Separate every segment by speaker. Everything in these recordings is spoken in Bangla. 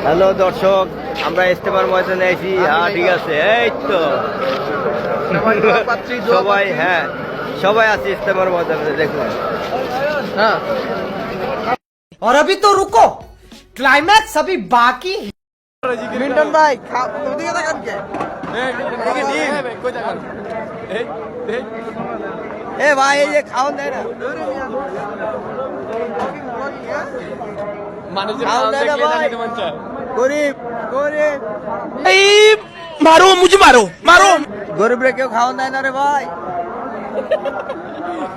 Speaker 1: হ্যালো দর্শক, আমরা ইস্তেমার ময়দানে আছি। হ্যাঁ ঠিক আছে, এই তো সবাই, হ্যাঁ সবাই আছে ইস্তেমার ময়দানে, দেখুন।
Speaker 2: हाँ। और अभी तो रुको, क्लाइमैक्स अभी बाकी है।
Speaker 1: মিন্টন ভাই ওদিকে তাকান কে? এ ভাই এই যে খাওয়ান দেয় না, খাওয়ান দেয় না ভাই, গরিব গরিব
Speaker 3: मारो मुझे मारो मारो
Speaker 1: গরিবরে কেউ খাওয়ান দেয় না রে ভাই।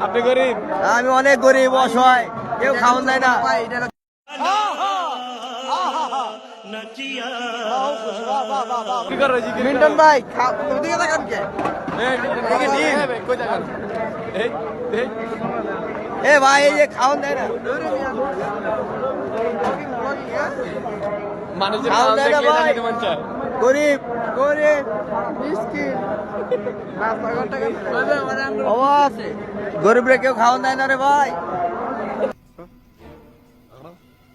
Speaker 3: আপনি গরিব
Speaker 1: আমি অনেক গরিব, অসহায়, কেউ খাওয়ান দেয় না। মিন্টন ভাই ওদিকে তাকান কে? এ ভাই এই যে খাওয়ান দেয় না, খাওয়ান দেয় না ভাই, গরিব গরিব মিসকিন, অভাব, গরিবরে কেউ খাওয়ান দেয় না রে ভাই।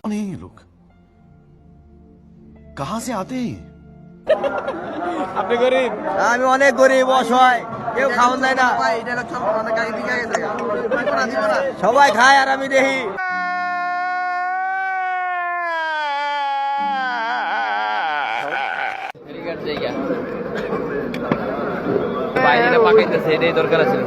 Speaker 4: कौन है ये लोग? कहां से आते हैं?
Speaker 3: আপনি গরিব
Speaker 1: আমি অনেক গরিব, অসহায়, কেউ খাওয়ান দেয় না। সবাই খায় আর আমি দেখি।
Speaker 2: বাইরে পাকাইতেছে, এটাই দরকার আছে।